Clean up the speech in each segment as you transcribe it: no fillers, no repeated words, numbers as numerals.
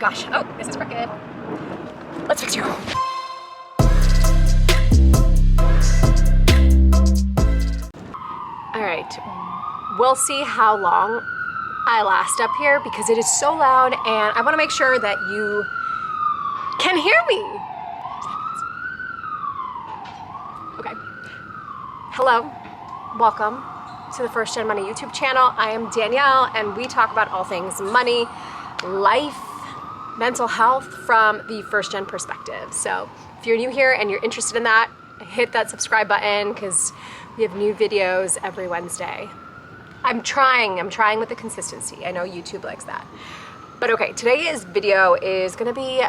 gosh. Oh, this is crooked. Let's fix your home. All right, we'll see how long I last up here because it is so loud and I want to make sure that you can hear me. Okay. Hello, welcome to the First Gen Money YouTube channel. I am Danielle and we talk about all things money, life, mental health from the first gen perspective. So if you're new here and you're interested in that, hit that subscribe button because we have new videos every Wednesday. I'm trying with the consistency. I know YouTube likes that. But okay, today's video is gonna be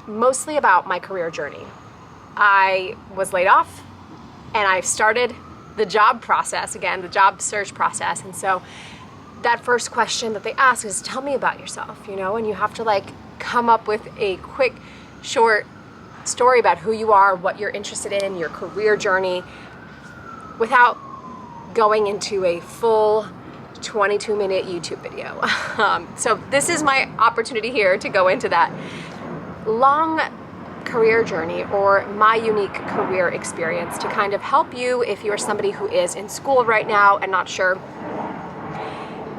mostly about my career journey. I was laid off and I've started the job process again, the job search process. And so that first question that they ask is, tell me about yourself, you know, and you have to like come up with a quick, short story about who you are, what you're interested in, your career journey, without going into a full 22-minute YouTube video. So this is my opportunity here to go into that long career journey or my unique career experience to kind of help you if you're somebody who is in school right now and not sure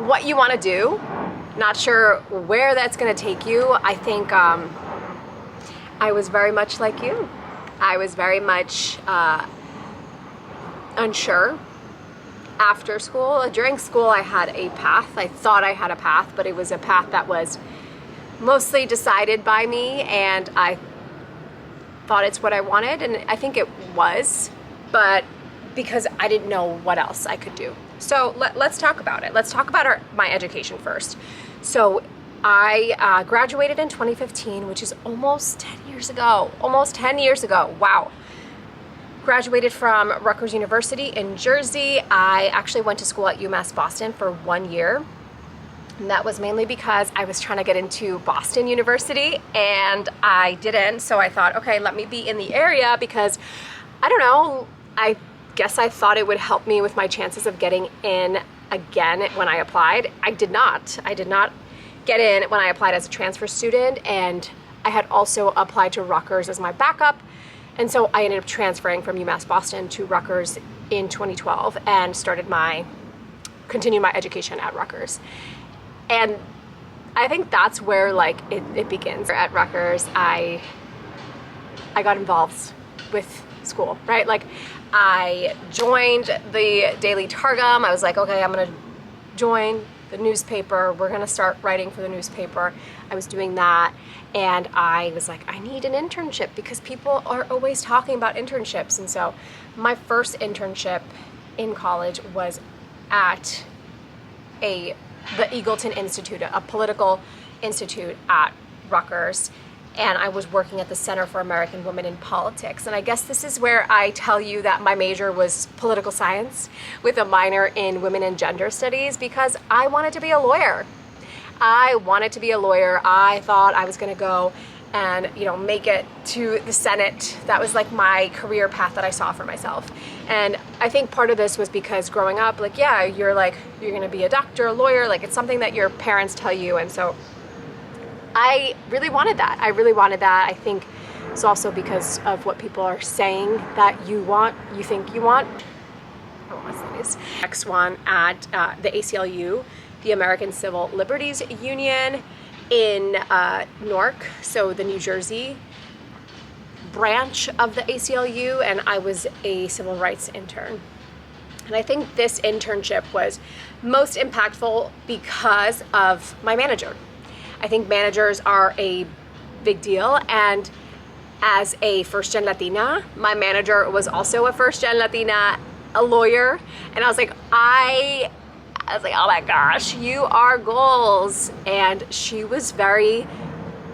what you want to do, not sure where that's going to take you. I think I was very much like you. I was very much unsure after school. During school I had a path. I thought I had a path, but it was a path that was mostly decided by me and I thought it's what I wanted, and I think it was, but because I didn't know what else I could do. So let's talk about it. Let's talk about my education first. So I graduated in 2015, which is almost 10 years ago. Almost 10 years ago. Wow. Graduated from Rutgers University in Jersey. I actually went to school at UMass Boston for 1 year. And that was mainly because I was trying to get into Boston University and I didn't. So I thought, okay, let me be in the area because, I don't know, I guess I thought it would help me with my chances of getting in again when I applied. I did not. I did not get in when I applied as a transfer student, and I had also applied to Rutgers as my backup. And so I ended up transferring from UMass Boston to Rutgers in 2012 and continued my education at Rutgers. And I think that's where like it begins. At Rutgers, I got involved with school, right? Like I joined the Daily Targum. I was like, okay, I'm gonna join the newspaper. We're gonna start writing for the newspaper. I was doing that and I was like, I need an internship because people are always talking about internships. And so my first internship in college was at the Eagleton Institute, a political institute at Rutgers, and I was working at the Center for American Women in Politics. And I guess this is where I tell you that my major was political science with a minor in women and gender studies because I wanted to be a lawyer. I wanted to be a lawyer. I thought I was gonna go and make it to the Senate. That was like my career path that I saw for myself. And I think part of this was because growing up, like, yeah, you're gonna be a doctor, a lawyer, like it's something that your parents tell you. And so I really wanted that. I think it's also because of what people are saying that you think you want. Oh, what's this? Next one at the ACLU, the American Civil Liberties Union in Newark, so the New Jersey branch of the ACLU, and I was a civil rights intern. And I think this internship was most impactful because of my manager. I think managers are a big deal, and as a first-gen Latina, my manager was also a first-gen Latina, a lawyer, and I was like, oh my gosh, you are goals. And she was very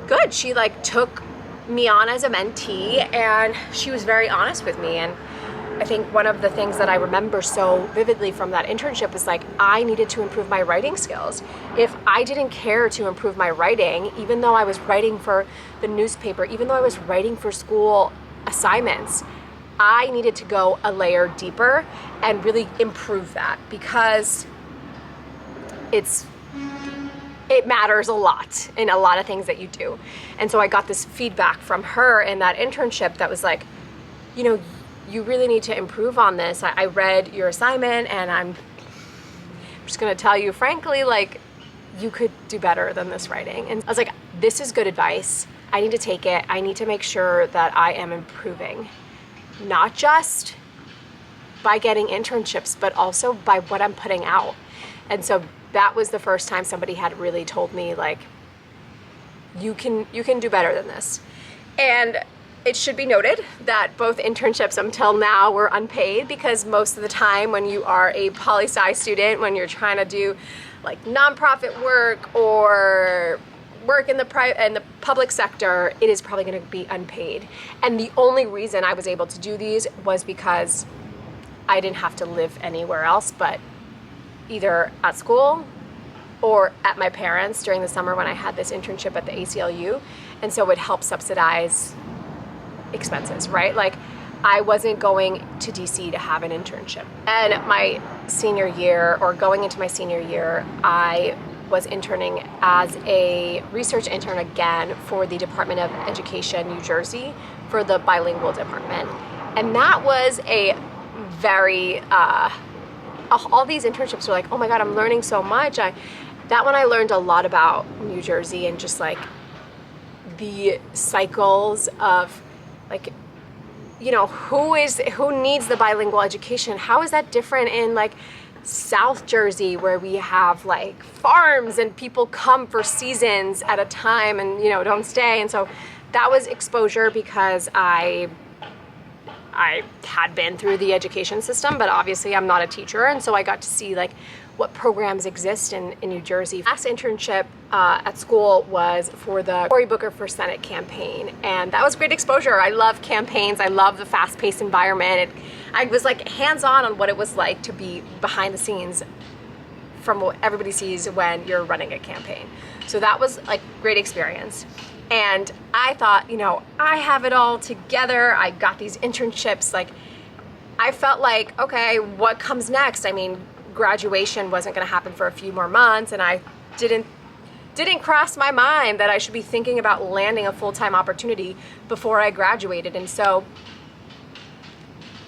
good. She like took me on as a mentee and she was very honest with me. And I think one of the things that I remember so vividly from that internship was like, I needed to improve my writing skills. If I didn't care to improve my writing, even though I was writing for the newspaper, even though I was writing for school assignments, I needed to go a layer deeper and really improve that because it's it matters a lot in a lot of things that you do. And so I got this feedback from her in that internship that was like, you know, you really need to improve on this. I read your assignment, and I'm just gonna tell you frankly, like, you could do better than this writing. And I was like, this is good advice. I need to take it. I need to make sure that I am improving, not just by getting internships, but also by what I'm putting out. And so that was the first time somebody had really told me, like, you can do better than this. And it should be noted that both internships until now were unpaid, because most of the time when you are a poli-sci student, when you're trying to do like nonprofit work or work in the public sector, it is probably going to be unpaid. And the only reason I was able to do these was because I didn't have to live anywhere else but either at school or at my parents' during the summer when I had this internship at the ACLU. And so it would help subsidize expenses, right? Like, I wasn't going to DC to have an internship. And my senior year, or going into my senior year, I was interning as a research intern again for the Department of Education, New Jersey, for the bilingual department. And that was a very, all these internships were like, oh my God, I'm learning so much. That one I learned a lot about New Jersey and just like the cycles of, like, you know, who needs the bilingual education? How is that different in like South Jersey, where we have like farms and people come for seasons at a time and, you know, don't stay? And so that was exposure, because I had been through the education system, but obviously I'm not a teacher. And so I got to see like what programs exist in New Jersey. Last internship at school was for the Cory Booker for Senate campaign. And that was great exposure. I love campaigns. I love the fast-paced environment. I was like hands-on on what it was like to be behind the scenes from what everybody sees when you're running a campaign. So that was like great experience. And I thought, you know, I have it all together. I got these internships. Like, I felt like, okay, what comes next? I mean, graduation wasn't going to happen for a few more months, and I didn't cross my mind that I should be thinking about landing a full-time opportunity before I graduated. And so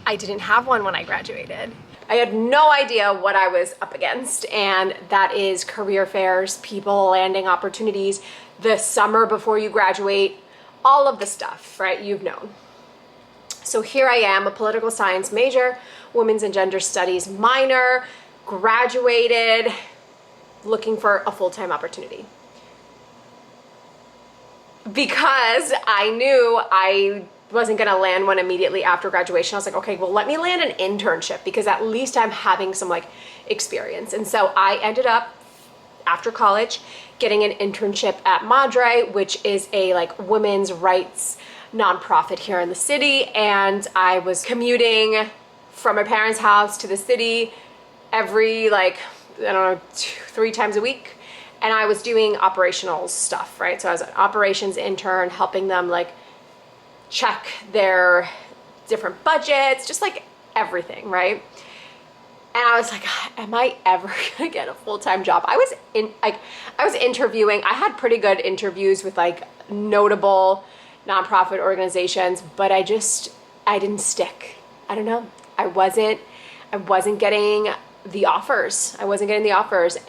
I didn't have one when I graduated. I had no idea what I was up against, and that is career fairs, people landing opportunities, the summer before you graduate, all of the stuff, right? You've known. So here I am, a political science major, women's and gender studies minor, graduated, looking for a full-time opportunity. Because I knew I wasn't gonna land one immediately after graduation. I was like, okay, well, let me land an internship, because at least I'm having some like experience. And so I ended up, after college, getting an internship at Madre, which is a like women's rights nonprofit here in the city. And I was commuting from my parents' house to the city every, like, I don't know, 3 times a week. And I was doing operational stuff, right? So I was an operations intern, helping them like check their different budgets, just like everything, right? And I was like, am I ever gonna get a full-time job? I was interviewing. I had pretty good interviews with like notable nonprofit organizations, but I didn't stick. I don't know. I wasn't getting the offers.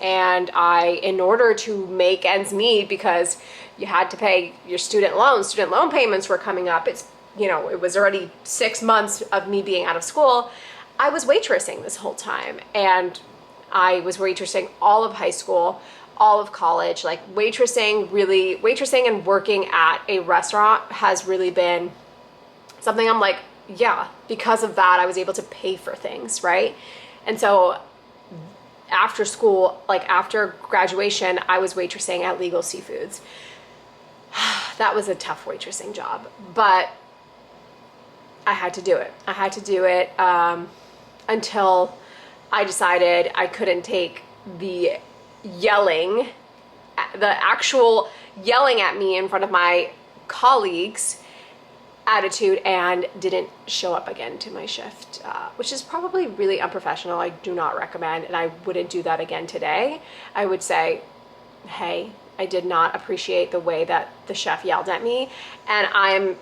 And in order to make ends meet, because you had to pay your student loan payments were coming up. It's, you know, it was already 6 months of me being out of school. I was waitressing this whole time, and I was waitressing all of high school, all of college. Like, waitressing and working at a restaurant has really been something I'm like, yeah, because of that, I was able to pay for things, right? And so after school, like after graduation, I was waitressing at Legal Seafoods. That was a tough waitressing job, but I had to do it. Until I decided I couldn't take the actual yelling at me in front of my colleagues attitude, and didn't show up again to my shift, which is probably really unprofessional. I do not recommend, and I wouldn't do that again today. I would say, hey, I did not appreciate the way that the chef yelled at me, and I'm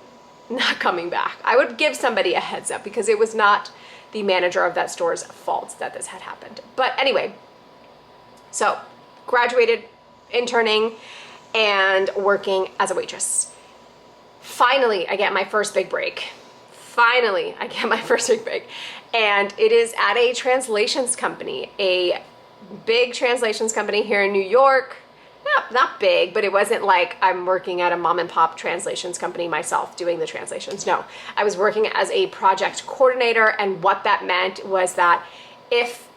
not coming back. I would give somebody a heads up because it was not the manager of that store's fault that this had happened. But anyway, so graduated, interning, and working as a waitress. Finally, I get my first big break. And it is at a translations company, a big translations company here in New York. Not big, but it wasn't like I'm working at a mom and pop translations company myself doing the translations. No, I was working as a project coordinator, and what that meant was that if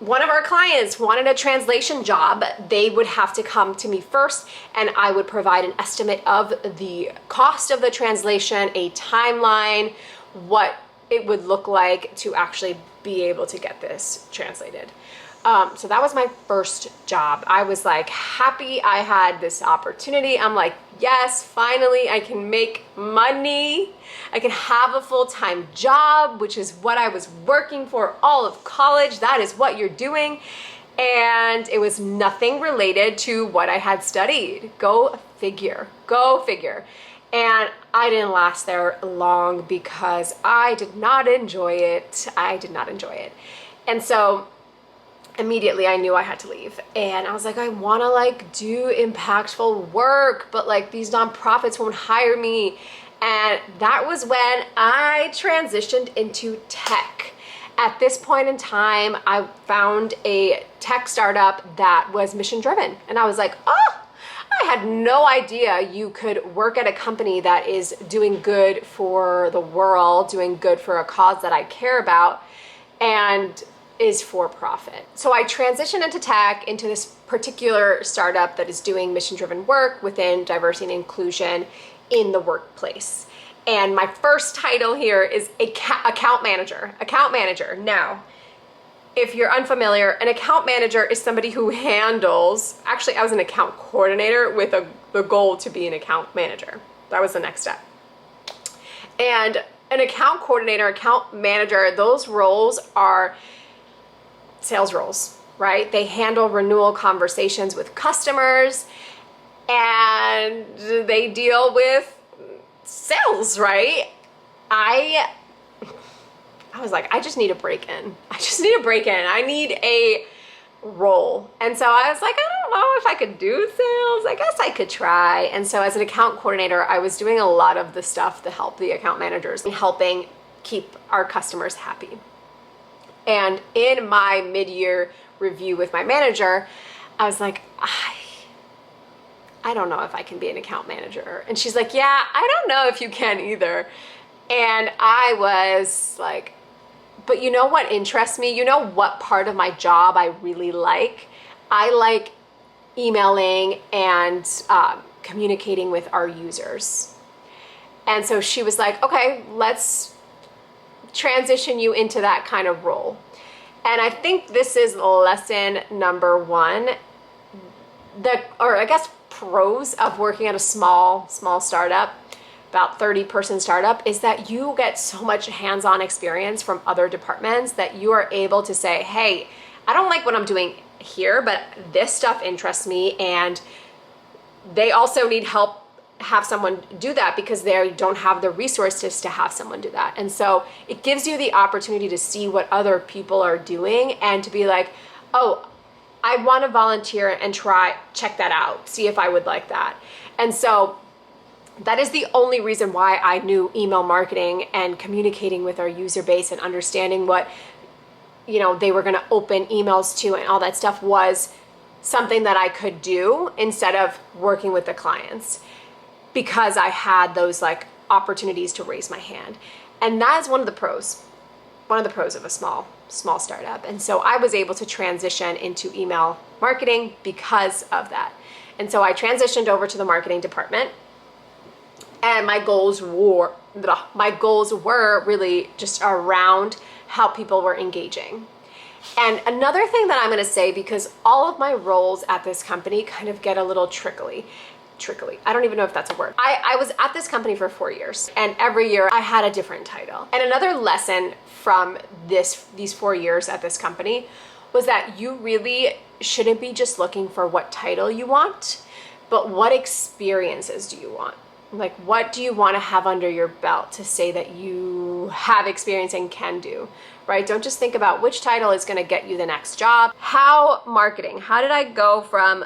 one of our clients wanted a translation job, they would have to come to me first, and I would provide an estimate of the cost of the translation, a timeline, what it would look like to actually be able to get this translated. So that was my first job. I was like happy I had this opportunity. I'm like, yes, finally I can make money. I can have a full-time job, which is what I was working for all of college. That is what you're doing. And it was nothing related to what I had studied. Go figure. And I didn't last there long because I did not enjoy it. And so immediately I knew I had to leave, and I was like, I want to like do impactful work, but like these nonprofits won't hire me. And that was when I transitioned into tech. At this point in time, I found a tech startup that was mission driven, and I was like, oh, I had no idea you could work at a company that is doing good for the world, doing good for a cause that I care about, and is for profit. So I transitioned into tech, into this particular startup that is doing mission-driven work within diversity and inclusion in the workplace. And my first title here is account manager. Now, if you're unfamiliar, an account manager is somebody who handles, actually I was an account coordinator with the goal to be an account manager. That was the next step. And an account coordinator, account manager, those roles are sales roles, right? They handle renewal conversations with customers, and they deal with sales, right? I was like, I just need a break in. I need a role. And so I was like, I don't know if I could do sales. I guess I could try. And so as an account coordinator, I was doing a lot of the stuff to help the account managers and helping keep our customers happy. And in my mid-year review with my manager, I was like, I don't know if I can be an account manager. And she's like, yeah, I don't know if you can either. And I was like, but you know what interests me? You know what part of my job I really like? I like emailing and communicating with our users. And so she was like, okay, let's transition you into that kind of role. And I think this is lesson number one, pros of working at a small startup, about 30-person startup, is that you get so much hands-on experience from other departments that you are able to say, hey, I don't like what I'm doing here, but this stuff interests me, and they also need help have someone do that because they don't have the resources to have someone do that. And so it gives you the opportunity to see what other people are doing and to be like, oh, I want to volunteer and check that out, see if I would like that. And so that is the only reason why I knew email marketing and communicating with our user base and understanding what, they were going to open emails to and all that stuff was something that I could do instead of working with the clients, because I had those like opportunities to raise my hand. And that is one of the pros of a small startup. And so I was able to transition into email marketing because of that. And so I transitioned over to the marketing department, and my goals were really just around how people were engaging. And another thing that I'm going to say, because all of my roles at this company kind of get a little trickly. I don't even know if that's a word. I was at this company for 4 years, and every year I had a different title. And another lesson from these 4 years at this company was that you really shouldn't be just looking for what title you want, but what experiences do you want? Like, what do you want to have under your belt to say that you have experience and can do, right? Don't just think about which title is going to get you the next job. How did I go from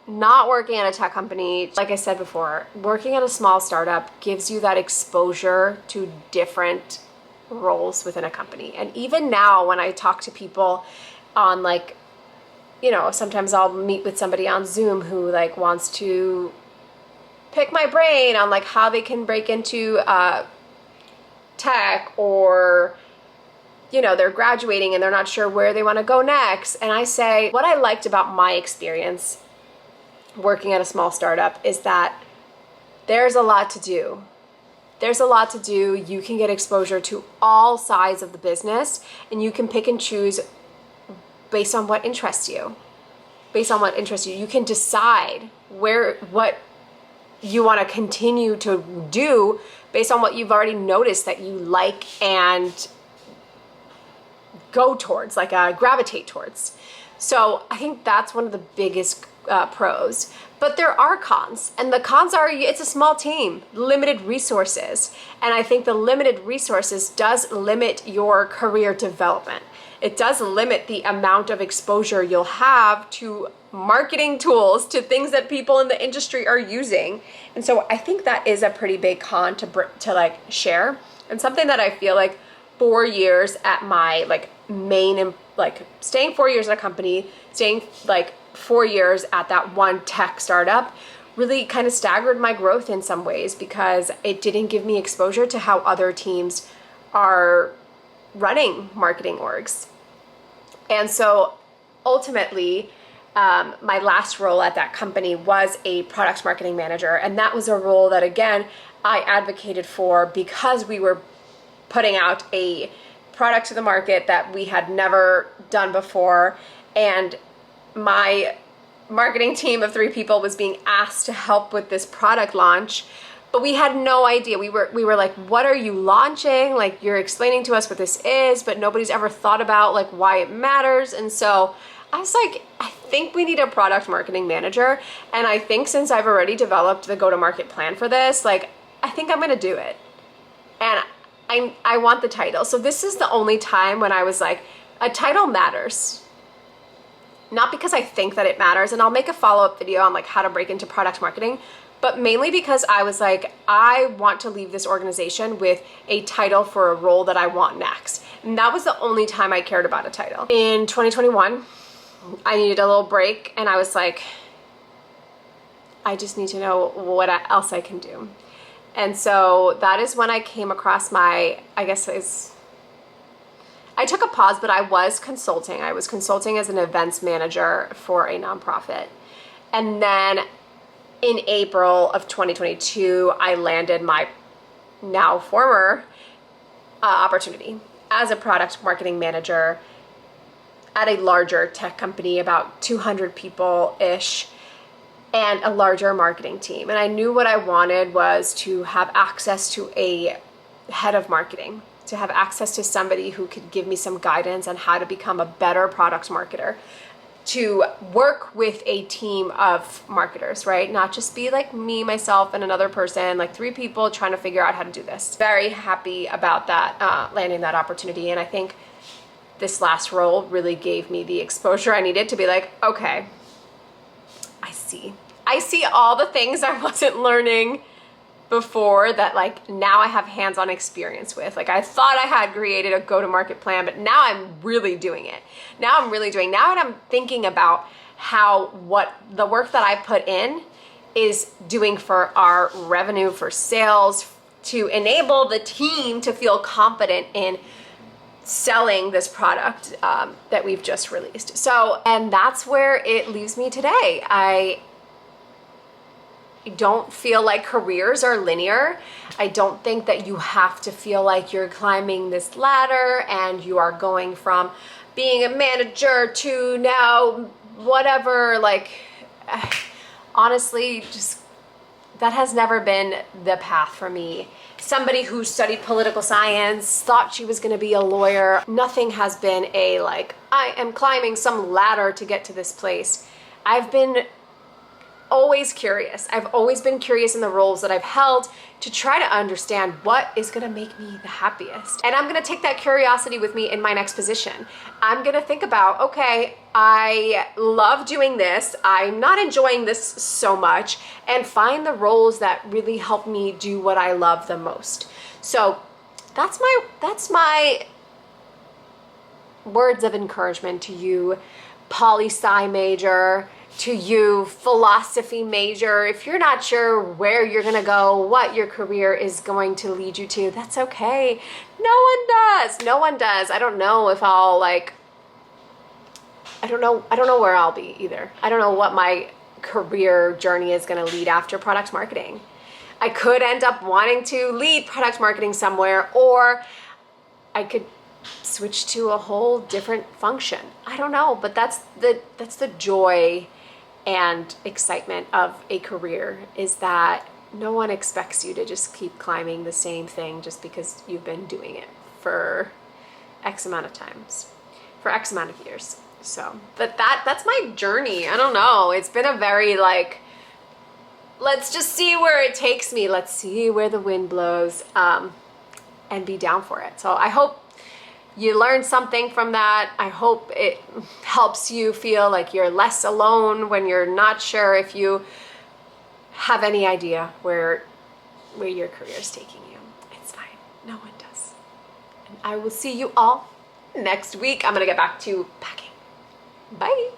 not working at a tech company, like I said before, working at a small startup gives you that exposure to different roles within a company. And even now when I talk to people on like, you know, sometimes I'll meet with somebody on Zoom who like wants to pick my brain on like how they can break into tech, or you know, they're graduating and they're not sure where they want to go next. And I say, what I liked about my experience working at a small startup is that there's a lot to do. There's a lot to do. You can get exposure to all sides of the business, and you can pick and choose based on what interests you. You can decide what you want to continue to do based on what you've already noticed that you like and go towards, like gravitate towards. So I think that's one of the biggest pros. But there are cons, and the cons are it's a small team, limited resources. And I think the limited resources does limit your career development. It does limit the amount of exposure you'll have to marketing tools, to things that people in the industry are using. And so I think that is a pretty big con to like share, and something that I feel like 4 years at my like main, like staying 4 years at a company, staying like 4 years at that one tech startup really kind of staggered my growth in some ways, because it didn't give me exposure to how other teams are running marketing orgs. And so ultimately, my last role at that company was a product marketing manager. And that was a role that, again, I advocated for because we were putting out a product to the market that we had never done before. And my marketing team of 3 people was being asked to help with this product launch, but we had no idea. We were like, what are you launching? Like, you're explaining to us what this is, but nobody's ever thought about like why it matters. And so I was like, I think we need a product marketing manager. And I think since I've already developed the go-to-market plan for this, like, I think I'm gonna do it. And I want the title. So this is the only time when I was like, a title matters. Not because I think that it matters, and I'll make a follow-up video on like how to break into product marketing, but mainly because I was like, I want to leave this organization with a title for a role that I want next. And that was the only time I cared about a title. In 2021, I needed a little break, and I was like, I just need to know what else I can do. And so that is when I came across I took a pause, but I was consulting. I was consulting as an events manager for a nonprofit. And then in April of 2022, I landed my now former opportunity as a product marketing manager at a larger tech company, about 200 people-ish, and a larger marketing team. And I knew what I wanted was to have access to a head of marketing, to have access to somebody who could give me some guidance on how to become a better product marketer, to work with a team of marketers, right? Not just be like me, myself, and another person, like 3 people trying to figure out how to do this. Very happy about that, landing that opportunity. And I think this last role really gave me the exposure I needed to be like, okay, I see all the things I wasn't learning before that like now I have hands-on experience with. Like, I thought I had created a go-to-market plan, but now I'm really doing it. Now I'm thinking about what the work that I put in is doing for our revenue, for sales, to enable the team to feel confident in selling this product that we've just released. So, and that's where it leaves me today. I don't feel like careers are linear. I don't think that you have to feel like you're climbing this ladder and you are going from being a manager to now whatever. Like, honestly, just that has never been the path for me. Somebody who studied political science, thought she was going to be a lawyer. Nothing has been a like, I am climbing some ladder to get to this place. I've been always curious. I've always been curious in the roles that I've held to try to understand what is going to make me the happiest. And I'm going to take that curiosity with me in my next position. I'm going to think about, okay, I love doing this. I'm not enjoying this so much, and find the roles that really help me do what I love the most. So that's my words of encouragement to you, poli-sci major, to you, philosophy major. If you're not sure where you're gonna go, what your career is going to lead you to, that's okay. No one does. No one does. I don't know if I'll like, I don't know where I'll be either. I don't know what my career journey is gonna lead after product marketing. I could end up wanting to lead product marketing somewhere, or I could switch to a whole different function. I don't know, but that's the joy and excitement of a career, is that no one expects you to just keep climbing the same thing just because you've been doing it for X amount of times, for X amount of years. So, but that's my journey. I don't know. It's been a very like, let's just see where it takes me. Let's see where the wind blows, and be down for it. So I hope you learned something from that. I hope it helps you feel like you're less alone when you're not sure if you have any idea where your career is taking you. It's fine. No one does. And I will see you all next week. I'm going to get back to packing. Bye.